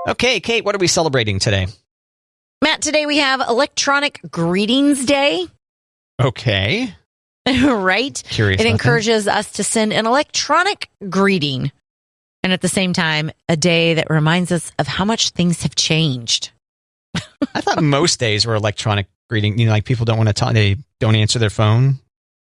Okay, Kate, what are we celebrating today? Matt, today we have Electronic Greetings Day. Okay. Right? Curious. It encourages us to send an electronic greeting. And at the same time, a day that reminds us of how much things have changed. I thought most days were electronic greeting. Like people don't want to talk, they don't answer their phone,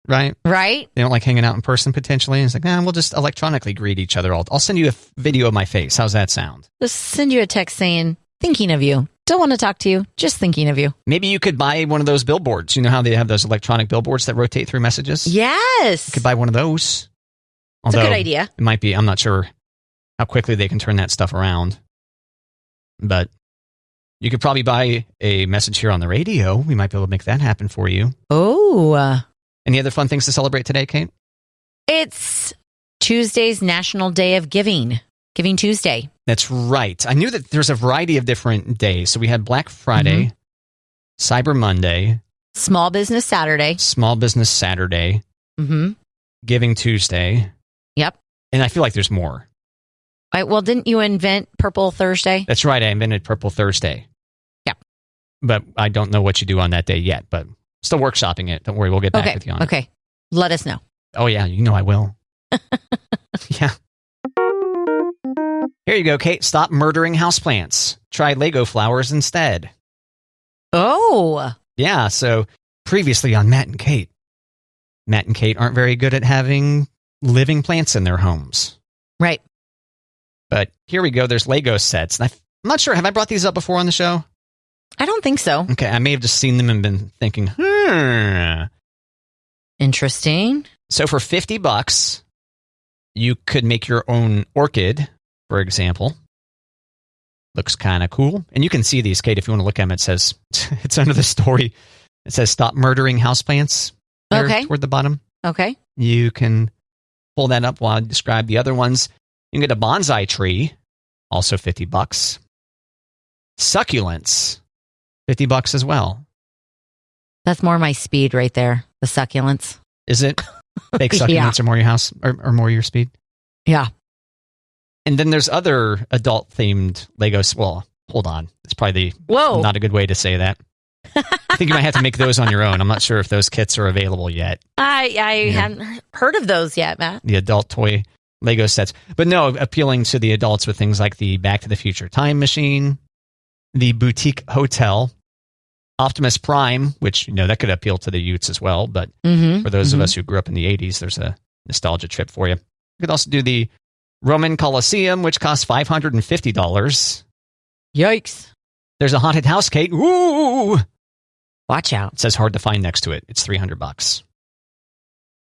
right? Right? They don't like hanging out in person potentially. And it's like, we'll just electronically greet each other. I'll send you a video of my face. How's that sound? Just send you a text saying, thinking of you. Don't want to talk to you, just thinking of you. Maybe you could buy one of those billboards. You know how they have those electronic billboards that rotate through messages? Yes. You could buy one of those. It's a good idea. It might be, I'm not sure how quickly they can turn that stuff around. But you could probably buy a message here on the radio. We might be able to make that happen for you. Oh. Any other fun things to celebrate today, Kate? It's Tuesday's National Day of Giving. Giving Tuesday. That's right. I knew that there's a variety of different days. So we had Black Friday, Cyber Monday, Small Business Saturday, Small Business Saturday, Giving Tuesday. Yep. And I feel like there's more. Well, didn't you invent Purple Thursday? That's right. I invented Purple Thursday. Yep. But I don't know what you do on that day yet, but still workshopping it. Don't worry. We'll get back with you on it. Okay. Let us know. Oh, yeah. You know I will. Yeah. Here you go, Kate. Stop murdering houseplants. Try Lego flowers instead. Oh. Yeah, so previously on Matt and Kate. Matt and Kate aren't very good at having living plants in their homes. Right. But here we go. There's Lego sets. And I'm not sure. Have I brought these up before on the show? I don't think so. Okay, I may have just seen them and been thinking, Interesting. So for $50, you could make your own orchid, for example. Looks kind of cool. And you can see these, Kate, if you want to look at them. It says, it's under the story. It says, stop murdering houseplants. Okay. Toward the bottom. Okay. You can pull that up while I describe the other ones. You can get a bonsai tree, also $50. Succulents, $50 as well. That's more my speed right there. The succulents. Is it? Fake succulents are more your house or more your speed? Yeah. And then there's other adult-themed Legos. Well, hold on. It's probably not a good way to say that. I think you might have to make those on your own. I'm not sure if those kits are available yet. I hadn't heard of those yet, Matt. The adult toy Lego sets. But no, appealing to the adults with things like the Back to the Future time machine, the boutique hotel, Optimus Prime, which, that could appeal to the youths as well. But for those of us who grew up in the 80s, there's a nostalgia trip for you. You could also do the Roman Colosseum, which costs $550. Yikes. There's a haunted house, Kate. Ooh! Watch out. It says hard to find next to it. It's $300.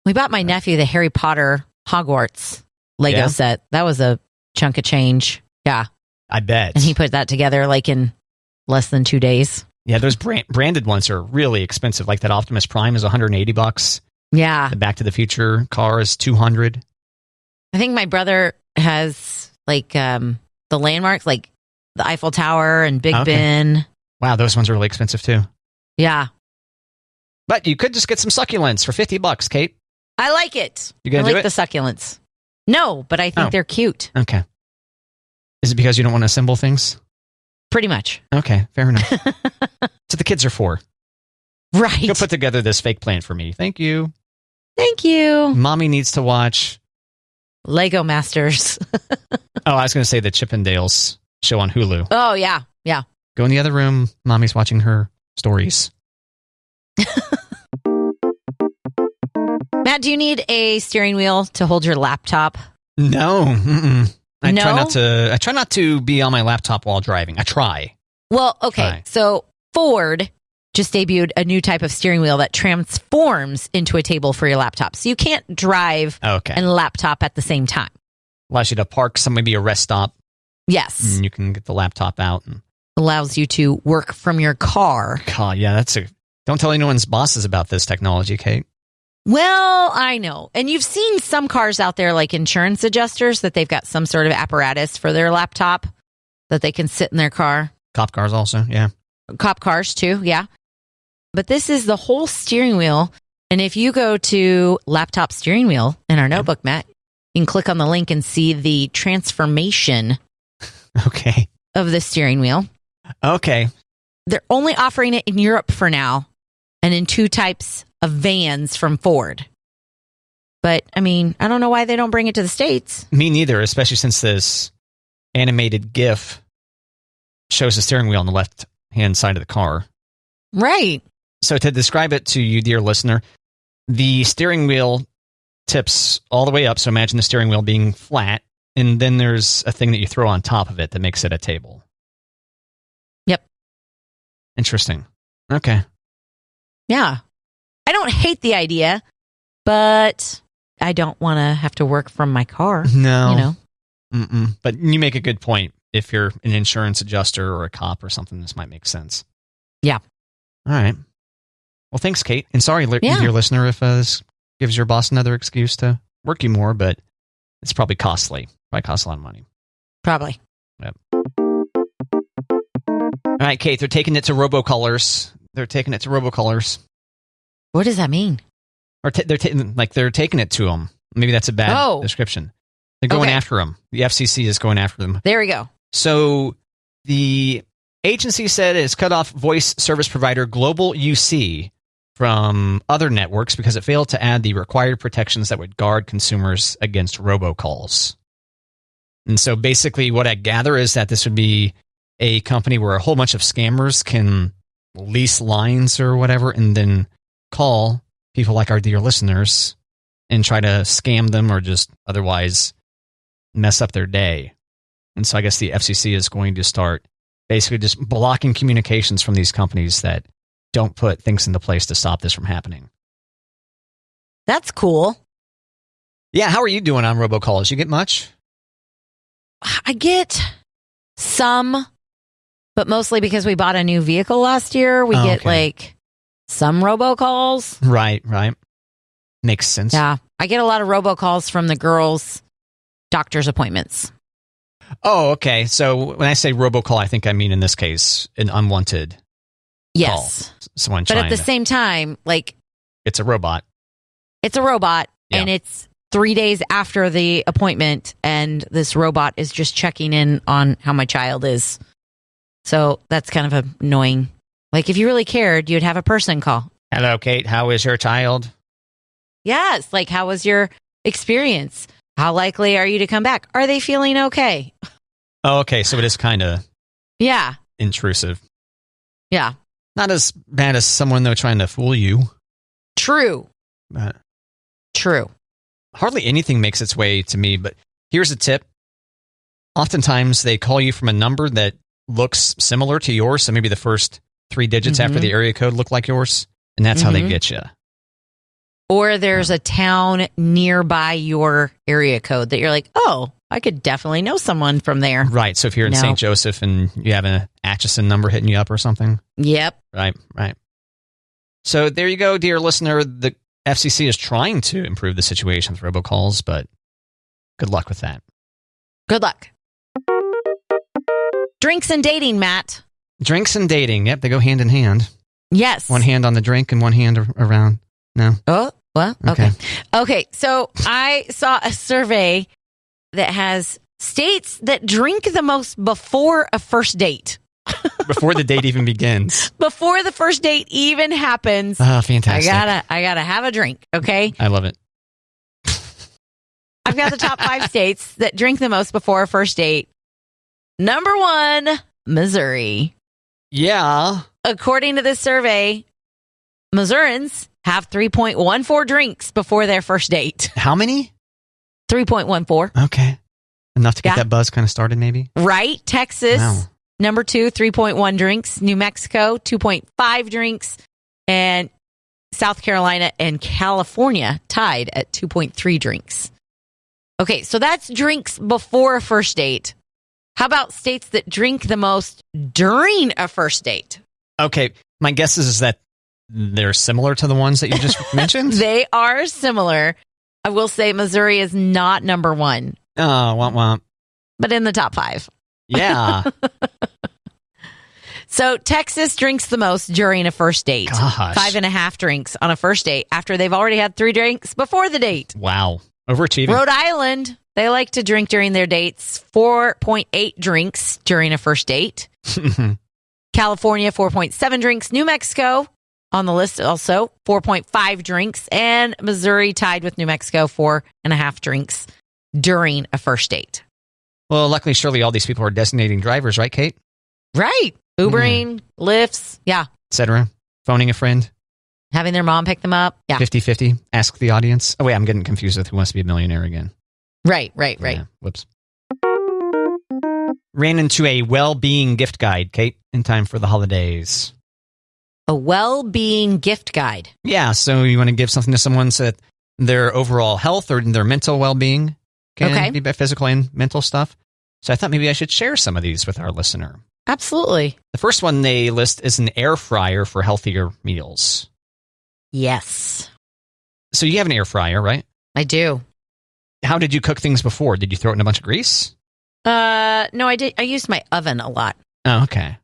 We bought my nephew the Harry Potter Hogwarts Lego set. That was a chunk of change. Yeah. I bet. And he put that together in less than 2 days. Yeah, those branded ones are really expensive. Like that Optimus Prime is $180. Yeah. The Back to the Future car is $200. I think my brother has the landmarks, like the Eiffel Tower and Big Ben. Wow, those ones are really expensive too. Yeah. But you could just get some succulents for $50, Kate. I like it. You gonna do it? The succulents. No, but I think they're cute. Okay. Is it because you don't want to assemble things? Pretty much. Okay, fair enough. So the kids are 4. Right. Go put together this fake plant for me. Thank you. Thank you. Mommy needs to watch Lego Masters. I was going to say the Chippendales show on Hulu. Oh, yeah. Yeah. Go in the other room. Mommy's watching her stories. Matt, do you need a steering wheel to hold your laptop? No. I try not to be on my laptop while driving. I try. Well, okay. So Ford just debuted a new type of steering wheel that transforms into a table for your laptop. So you can't drive and laptop at the same time. Allows you to park maybe a rest stop. Yes. And you can get the laptop out. And allows you to work from your car. God, yeah, don't tell anyone's bosses about this technology, Kate. Well, I know. And you've seen some cars out there like insurance adjusters that they've got some sort of apparatus for their laptop that they can sit in their car. Cop cars also, yeah. Cop cars too, yeah. But this is the whole steering wheel. And if you go to laptop steering wheel in our notebook, Matt, you can click on the link and see the transformation Okay. Of the steering wheel. Okay. They're only offering it in Europe for now and in 2 types of vans from Ford. But, I mean, I don't know why they don't bring it to the States. Me neither, especially since this animated GIF shows the steering wheel on the left-hand side of the car. Right. So to describe it to you, dear listener, the steering wheel tips all the way up. So imagine the steering wheel being flat, and then there's a thing that you throw on top of it that makes it a table. Yep. Interesting. Okay. Yeah. I don't hate the idea, but I don't want to have to work from my car. No. You know? Mm-mm. But you make a good point. If you're an insurance adjuster or a cop or something, this might make sense. Yeah. All right. Well, thanks, Kate. And sorry, dear listener, if this gives your boss another excuse to work you more, but it's probably costly. Probably costs a lot of money. Probably. Yep. All right, Kate, they're taking it to robocallers. What does that mean? Or they're taking it to them. Maybe that's a bad description. They're going after them. The FCC is going after them. There we go. So the agency said it's cut off voice service provider Global UC from other networks because it failed to add the required protections that would guard consumers against robocalls. And so basically what I gather is that this would be a company where a whole bunch of scammers can lease lines or whatever and then call people like our dear listeners and try to scam them or just otherwise mess up their day. And so I guess the FCC is going to start basically just blocking communications from these companies that don't put things into place to stop this from happening. That's cool. Yeah, how are you doing on robocalls? You get much? I get some, but mostly because we bought a new vehicle last year. We get like some robocalls. Right. Makes sense. Yeah. I get a lot of robocalls from the girls' doctor's appointments. Oh, okay. So when I say robocall, I think I mean in this case an unwanted call. Someone but at the same time, like it's a robot. It's a robot, and it's 3 days after the appointment, and this robot is just checking in on how my child is. So that's kind of annoying. Like if you really cared, you'd have a person call. Hello, Kate. How is your child? Yes. Like, how was your experience? How likely are you to come back? Are they feeling okay? Oh, okay. So it is kind of intrusive. Yeah. Not as bad as someone, though, trying to fool you. True. True. Hardly anything makes its way to me, but here's a tip. Oftentimes, they call you from a number that looks similar to yours, so maybe the first 3 digits after the area code look like yours, and that's how they get you. Or there's a town nearby your area code that you're like, oh, I could definitely know someone from there. Right. So if you're in St. Joseph and you have an Atchison number hitting you up or something. Yep. Right. So there you go, dear listener. The FCC is trying to improve the situation with robocalls, but good luck with that. Good luck. Drinks and dating, Matt. Drinks and dating. Yep, they go hand in hand. Yes. One hand on the drink and one hand around. No. Oh, well, okay. So I saw a survey that has states that drink the most before a first date. Before the date even begins. Before the first date even happens. Oh, fantastic. I gotta have a drink, okay? I love it. I've got the top 5 states that drink the most before a first date. Number 1, Missouri. Yeah. According to this survey, Missourians have 3.14 drinks before their first date. How many? 3.14. Okay. Enough to get that buzz kind of started, maybe? Right. Texas, number 2, 3.1 drinks. New Mexico, 2.5 drinks. And South Carolina and California tied at 2.3 drinks. Okay, so that's drinks before a first date. How about states that drink the most during a first date? Okay, my guess is that they're similar to the ones that you just mentioned? They are similar. I will say Missouri is not number 1. Oh, womp womp. But in the top 5. Yeah. So Texas drinks the most during a first date. Gosh. 5.5 drinks on a first date after they've already had 3 drinks before the date. Wow. Overachieving. Rhode Island, They like to drink during their dates. 4.8 drinks during a first date. California, 4.7 drinks. New Mexico on the list also, 4.5 drinks. And Missouri tied with New Mexico, 4.5 drinks during a first date. Well, luckily, surely all these people are designating drivers, right, Kate? Right. Ubering, Lyfts, yeah. Etc. Phoning a friend. Having their mom pick them up. Yeah. 50-50. Ask the audience. Oh, wait, I'm getting confused with Who Wants to Be a Millionaire again. Right. Yeah, whoops. Ran into a well-being gift guide, Kate, in time for the holidays. A well-being gift guide. Yeah, so you want to give something to someone so that their overall health or their mental well-being can be about physical and mental stuff. So I thought maybe I should share some of these with our listener. Absolutely. The first one they list is an air fryer for healthier meals. Yes. So you have an air fryer, right? I do. How did you cook things before? Did you throw it in a bunch of grease? No, I did. I used my oven a lot. Oh, okay.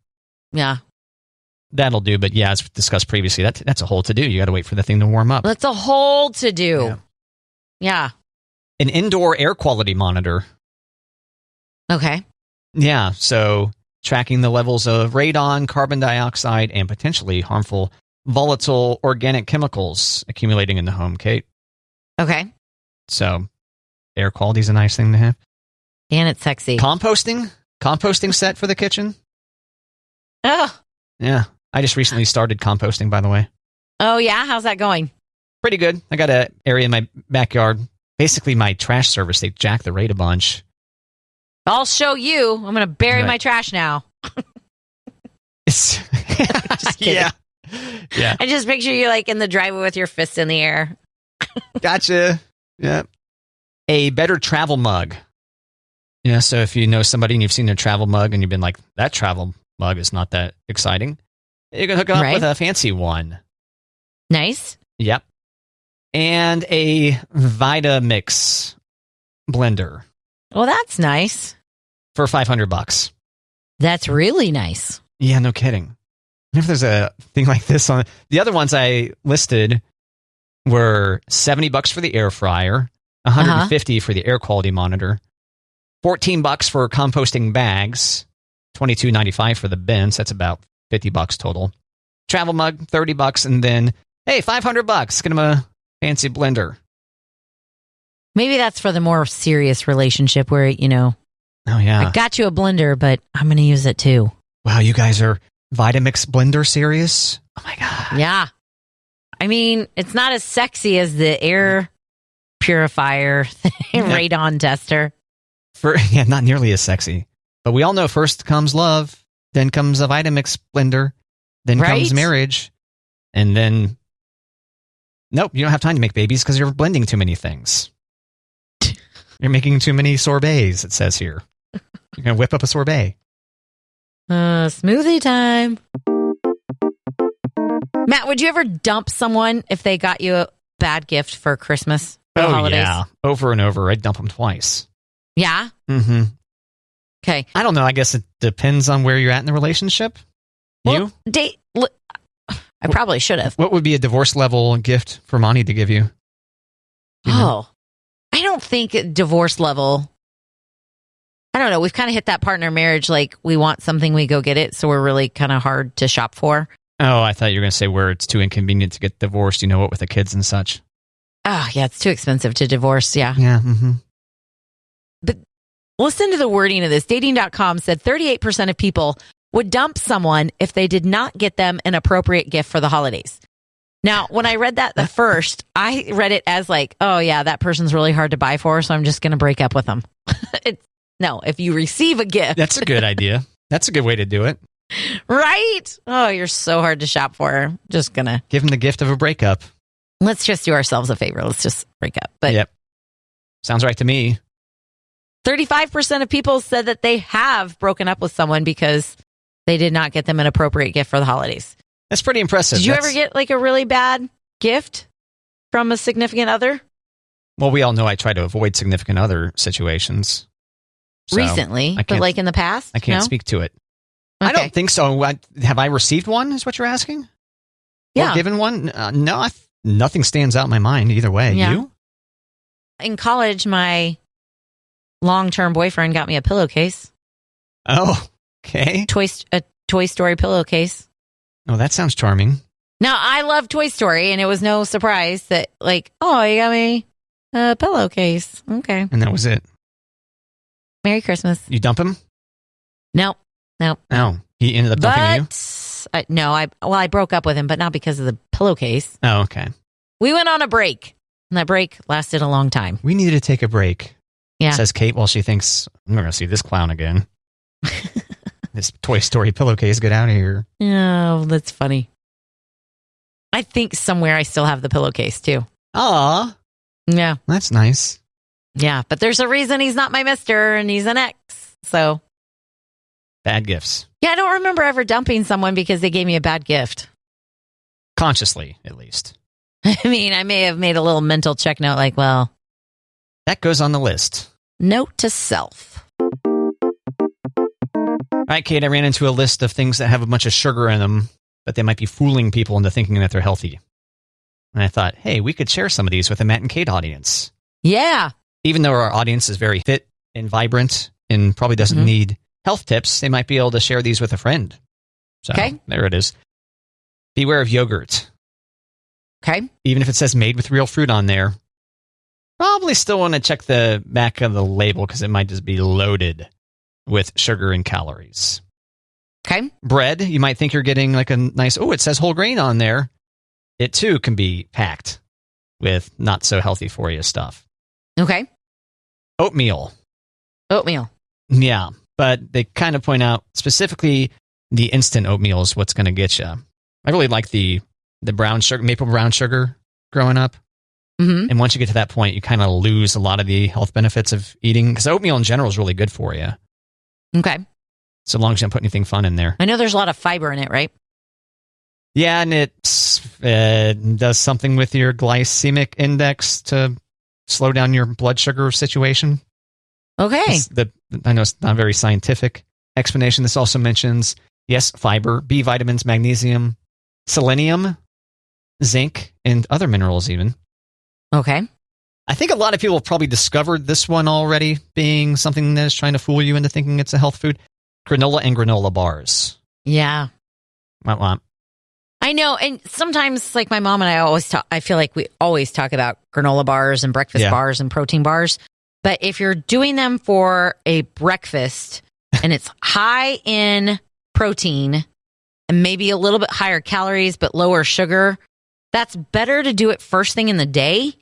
Yeah. That'll do. But yeah, as discussed previously, that's a whole to do. You got to wait for the thing to warm up. That's a whole to do. Yeah. An indoor air quality monitor. Okay. Yeah. So tracking the levels of radon, carbon dioxide, and potentially harmful volatile organic chemicals accumulating in the home, Kate. Okay. So air quality is a nice thing to have. And it's sexy. Composting set for the kitchen. Oh. Yeah. I just recently started composting, by the way. Oh, yeah? How's that going? Pretty good. I got an area in my backyard. Basically, my trash service, they jacked the rate a bunch. I'll show you. I'm going to bury my trash now. Just kidding. Yeah. I just picture you like in the driveway with your fist in the air. Gotcha. Yeah. A better travel mug. Yeah, so if you know somebody and you've seen their travel mug and you've been like, that travel mug is not that exciting, you can hook it up with a fancy one. Nice. Yep. And a Vitamix blender. Well, that's nice. For $500. That's really nice. Yeah, no kidding. If there's a thing like this on the other ones I listed were $70 for the air fryer, $150 for the air quality monitor, $14 for composting bags, $22.95 for the bins. That's about $50 total. Travel mug, $30, and then hey, $500. Get them a fancy blender. Maybe that's for the more serious relationship where, you know, oh yeah, I got you a blender, but I'm going to use it too. Wow, you guys are Vitamix-Blender Serious? Oh my God. Yeah. I mean, it's not as sexy as the air purifier radon tester. Not nearly as sexy. But we all know first comes love, then comes a Vitamix blender, then comes marriage, and then nope, you don't have time to make babies because you're blending too many things. You're making too many sorbets, it says here. You're going to whip up a sorbet. Smoothie time. Matt, would you ever dump someone if they got you a bad gift for Christmas or the holidays? Yeah, over and over. I'd dump them twice. Yeah? Mm-hmm. Okay. I don't know. I guess it depends on where you're at in the relationship. Well, I probably should have. What would be a divorce level gift for Monty to give you? I don't think divorce level. I don't know. We've kind of hit that part in our marriage. Like we want something, we go get it. So we're really kind of hard to shop for. Oh, I thought you were going to say where it's too inconvenient to get divorced. You know what, with the kids and such. Oh, yeah. It's too expensive to divorce. Yeah. Yeah. Mm-hmm. But listen to the wording of this. Dating.com said 38% of people would dump someone if they did not get them an appropriate gift for the holidays. Now, when I read that the first, I read it as like, oh, yeah, that person's really hard to buy for, so I'm just going to break up with them. No, if you receive a gift. That's a good idea. That's a good way to do it. Right? Oh, you're so hard to shop for. Just going to give them the gift of a breakup. Let's just do ourselves a favor. Let's just break up. But yep. Sounds right to me. 35% of people said that they have broken up with someone because they did not get them an appropriate gift for the holidays. That's pretty impressive. Did you ever get like a really bad gift from a significant other? Well, we all know I try to avoid significant other situations. So recently, but like in the past? I can't speak to it. Okay. I don't think so. Have I received one, is what you're asking? Yeah. Or given one? No, nothing stands out in my mind either way. Yeah. You? In college, my long-term boyfriend got me a pillowcase. Oh, okay. A Toy Story pillowcase. Oh, that sounds charming. Now, I love Toy Story, and it was no surprise that, like, oh, you got me a pillowcase. Okay. And that was it. Merry Christmas. You dump him? Nope. Oh, he ended up dumping you? No, I broke up with him, but not because of the pillowcase. Oh, okay. We went on a break, and that break lasted a long time. We needed to take a break. Yeah. Says Kate while she thinks, I'm not going to see this clown again. This Toy Story pillowcase, get out of here. Oh, that's funny. I think somewhere I still have the pillowcase, too. Aw. Yeah. That's nice. Yeah, but there's a reason he's not my mister, and he's an ex, so. Bad gifts. Yeah, I don't remember ever dumping someone because they gave me a bad gift. Consciously, at least. I mean, I may have made a little mental check note like, well. That goes on the list. Note to self. All right, Kate, I ran into a list of things that have a bunch of sugar in them, but they might be fooling people into thinking that they're healthy. And I thought, hey, we could share some of these with the Matt and Kate audience. Yeah. Even though our audience is very fit and vibrant and probably doesn't need health tips, they might be able to share these with a friend. So there it is. Beware of yogurt. Okay. Even if it says made with real fruit on there, probably still want to check the back of the label because it might just be loaded with sugar and calories. Okay. Bread, you might think you're getting like a nice, it says whole grain on there. It too can be packed with not so healthy for you stuff. Okay. Oatmeal. Yeah, but they kind of point out specifically the instant oatmeal is what's going to get you. I really like the brown sugar, maple brown sugar growing up. Mm-hmm. And once you get to that point, you kind of lose a lot of the health benefits of eating because oatmeal in general is really good for you. Okay. So long as you don't put anything fun in there. I know there's a lot of fiber in it, right? Yeah, and it does something with your glycemic index to slow down your blood sugar situation. Okay. I know it's not a very scientific explanation. This also mentions, yes, fiber, B vitamins, magnesium, selenium, zinc, and other minerals even. Okay. I think a lot of people have probably discovered this one already being something that is trying to fool you into thinking it's a health food. Granola and granola bars. Yeah. Womp. I know, and sometimes, like my mom and I feel like we always talk about granola bars and breakfast bars and protein bars. But if you're doing them for a breakfast and it's high in protein and maybe a little bit higher calories but lower sugar, that's better to do it first thing in the day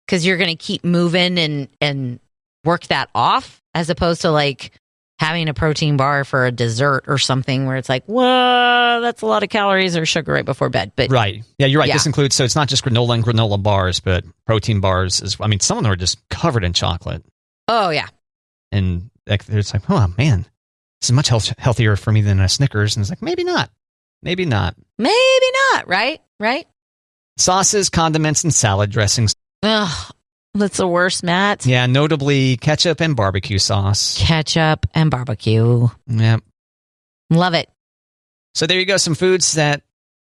because you're going to keep moving and work that off as opposed to like having a protein bar for a dessert or something where it's like, whoa, that's a lot of calories or sugar right before bed. But right. Yeah, you're right. Yeah. This includes, so it's not just granola and granola bars, but protein bars. I mean, some of them are just covered in chocolate. Oh, yeah. And it's like, oh, man, this is much healthier for me than a Snickers. And it's like, maybe not. Maybe not. Right? Sauces, condiments, and salad dressings. Ugh. That's the worst, Matt. Yeah, notably ketchup and barbecue sauce. Ketchup and barbecue. Yep. Love it. So there you go. Some foods that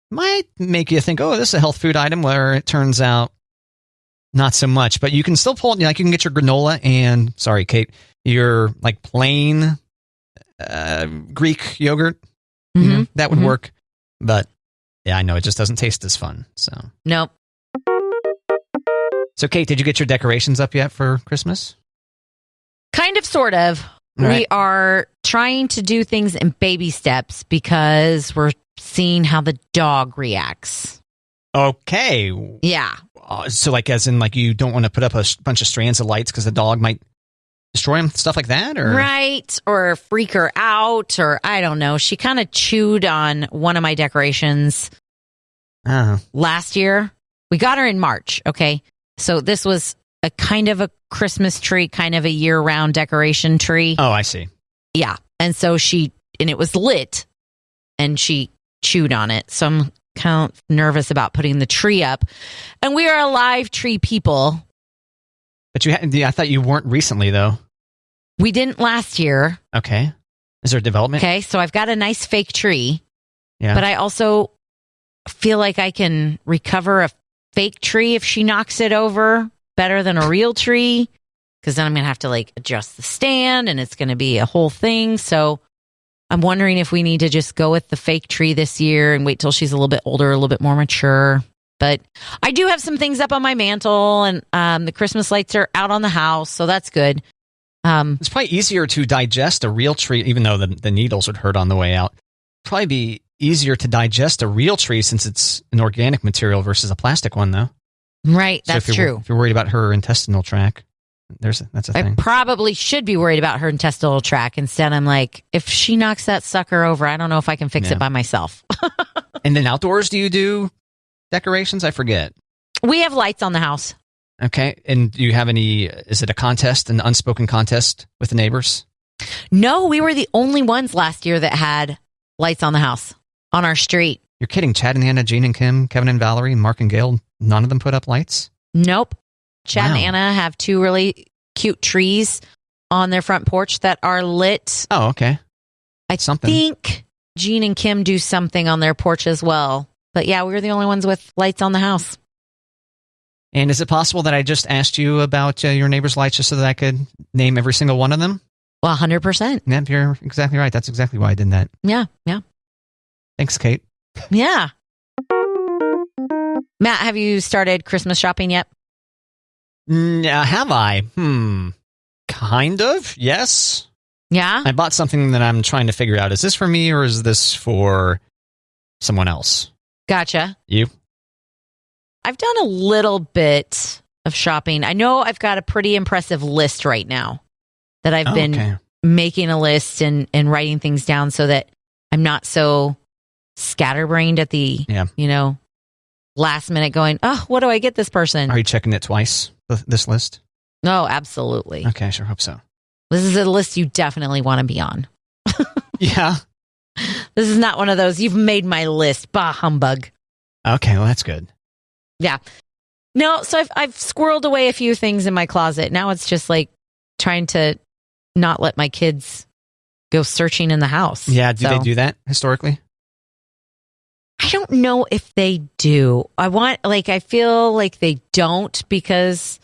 might make you think, oh, this is a health food item, where it turns out not so much. But you can still pull, like you can get your granola and, sorry, Kate, your like plain Greek yogurt. Mm-hmm. That would work. But yeah, I know it just doesn't taste as fun. So nope. So, Kate, did you get your decorations up yet for Christmas? Kind of, sort of. Right. We are trying to do things in baby steps because we're seeing how the dog reacts. Okay. Yeah. So, like, as in, like, you don't want to put up a bunch of strands of lights because the dog might destroy them, stuff like that? Or? Right. Or freak her out, or I don't know. She kind of chewed on one of my decorations last year. We got her in March, okay? So this was a kind of a Christmas tree, kind of a year-round decoration tree. Oh, I see. Yeah. And so it was lit, and she chewed on it. So I'm kind of nervous about putting the tree up. And we are a live tree people. But I thought you weren't recently, though. We didn't last year. Okay. Is there development? Okay, so I've got a nice fake tree. Yeah. But I also feel like I can recover a fake tree if she knocks it over better than a real tree because then I'm going to have to like adjust the stand and it's going to be a whole thing. So I'm wondering if we need to just go with the fake tree this year and wait till she's a little bit older, a little bit more mature. But I do have some things up on my mantle, and the Christmas lights are out on the house, so that's good. It's probably easier to digest a real tree, even though the needles would hurt on the way out. Probably be easier to digest a real tree since it's an organic material versus a plastic one, though. Right, that's true. If you're worried about her intestinal tract, that's a thing. I probably should be worried about her intestinal tract. Instead, I'm like, if she knocks that sucker over, I don't know if I can fix it by myself. And then outdoors, do you do decorations? I forget. We have lights on the house. Okay. And do you have is it a contest, an unspoken contest with the neighbors? No, we were the only ones last year that had lights on the house, on our street. You're kidding. Chad and Anna, Jean and Kim, Kevin and Valerie, Mark and Gail, none of them put up lights? Nope. Chad and Anna have 2 really cute trees on their front porch that are lit. Oh, okay. I think Jean and Kim do something on their porch as well. But yeah, we were the only ones with lights on the house. And is it possible that I just asked you about your neighbor's lights just so that I could name every single one of them? Well, 100%. Yeah, you're exactly right. That's exactly why I did that. Yeah. Thanks, Kate. Yeah. Matt, have you started Christmas shopping yet? Have I? Kind of, yes. Yeah? I bought something that I'm trying to figure out. Is this for me or is this for someone else? Gotcha. You? I've done a little bit of shopping. I know I've got a pretty impressive list right now that I've been making a list and writing things down so that I'm not so scatterbrained at the, last minute going, oh, what do I get this person? Are you checking it twice, this list? No, absolutely. Okay, I sure hope so. This is a list you definitely want to be on. Yeah. This is not one of those, you've made my list. Bah, humbug. Okay, well, that's good. Yeah. No, so I've squirreled away a few things in my closet. Now it's just like trying to not let my kids go searching in the house. Yeah, do they do that historically? I don't know if they do. I feel like they don't because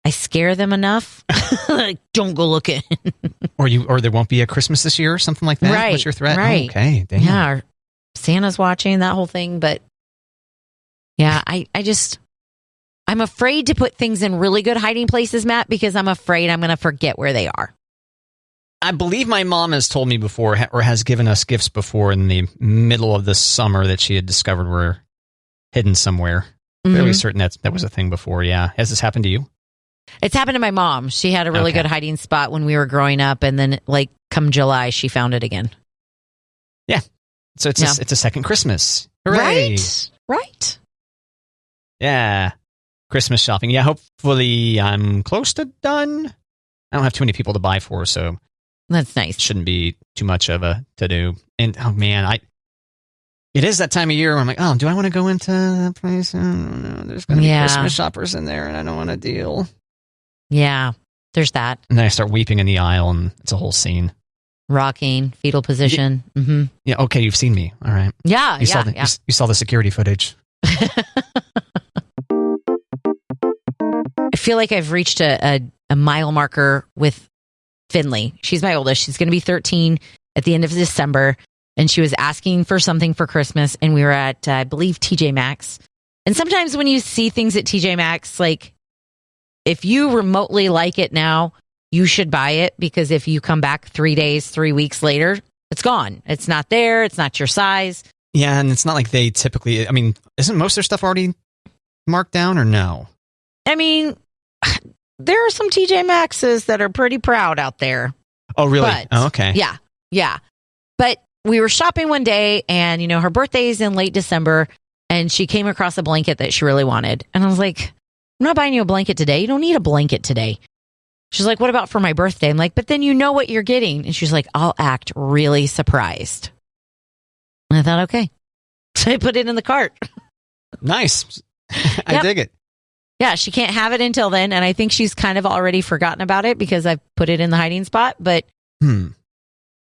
I scare them enough. Like, don't go looking. or there won't be a Christmas this year or something like that? Right. What's your threat? Right. Oh, okay. Damn. Yeah. Santa's watching, that whole thing. But yeah, I'm afraid to put things in really good hiding places, Matt, because I'm afraid I'm going to forget where they are. I believe my mom has told me before, or has given us gifts before in the middle of the summer that she had discovered were hidden somewhere. Mm-hmm. Fairly certain that was a thing before, yeah. Has this happened to you? It's happened to my mom. She had a really good hiding spot when we were growing up, and then, come July, she found it again. Yeah. So it's a second Christmas. Hooray! Right. Yeah. Christmas shopping. Yeah, hopefully I'm close to done. I don't have too many people to buy for, so that's nice. Shouldn't be too much of a to-do. And, oh, man, it is that time of year where I'm like, oh, do I want to go into that place? I don't know. There's going to be Christmas shoppers in there, and I don't want to deal. Yeah, there's that. And then I start weeping in the aisle, and it's a whole scene. Rocking, fetal position. Yeah, mm-hmm. Yeah, okay, you've seen me. All right. Yeah, you saw the security footage. I feel like I've reached a mile marker with Finley. She's my oldest. She's going to be 13 at the end of December. And she was asking for something for Christmas. And we were at, I believe, TJ Maxx. And sometimes when you see things at TJ Maxx, like if you remotely like it now, you should buy it, because if you come back 3 weeks later, it's gone. It's not there. It's not your size. Yeah. And it's not like they typically, isn't most of their stuff already marked down or no? I mean, there are some TJ Maxxes that are pretty proud out there. Oh, really? But, okay. Yeah. But we were shopping one day, and, her birthday is in late December, and she came across a blanket that she really wanted. And I was like, I'm not buying you a blanket today. You don't need a blanket today. She's like, what about for my birthday? I'm like, but then you know what you're getting. And she's like, I'll act really surprised. And I thought, okay. So I put it in the cart. Nice. I dig it. Yeah, she can't have it until then, and I think she's kind of already forgotten about it because I've put it in the hiding spot. But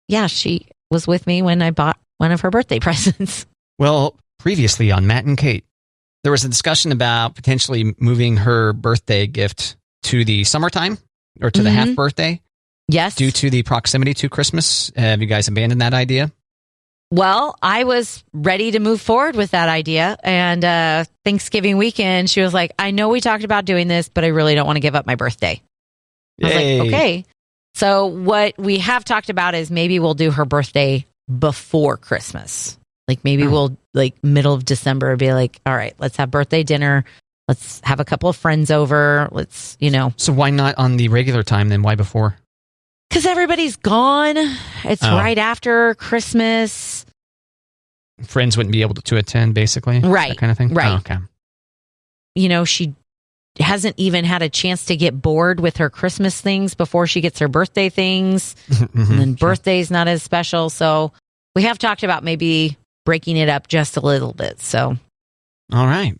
yeah, she was with me when I bought one of her birthday presents. Well, previously on Matt and Kate, there was a discussion about potentially moving her birthday gift to the summertime or to the half birthday? Yes. Due to the proximity to Christmas, have you guys abandoned that idea? Well, I was ready to move forward with that idea. And Thanksgiving weekend, she was like, I know we talked about doing this, but I really don't want to give up my birthday. I was like, okay. So what we have talked about is maybe we'll do her birthday before Christmas. Like maybe we'll like middle of December be like, all right, let's have birthday dinner. Let's have a couple of friends over. Let's, So why not on the regular time then? Why before? Because everybody's gone. It's right after Christmas. Friends wouldn't be able to attend, basically? Right. That kind of thing? Right. Oh, okay. She hasn't even had a chance to get bored with her Christmas things before she gets her birthday things. And then birthday's not as special. So we have talked about maybe breaking it up just a little bit. So. All right.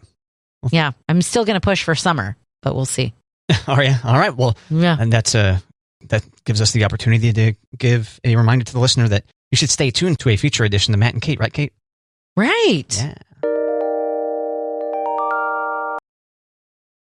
Well, yeah. I'm still going to push for summer, but we'll see. Oh, yeah. All right. Well, yeah. And that gives us the opportunity to give a reminder to the listener that you should stay tuned to a future edition of Matt and Kate. Right, Kate? Right. Yeah.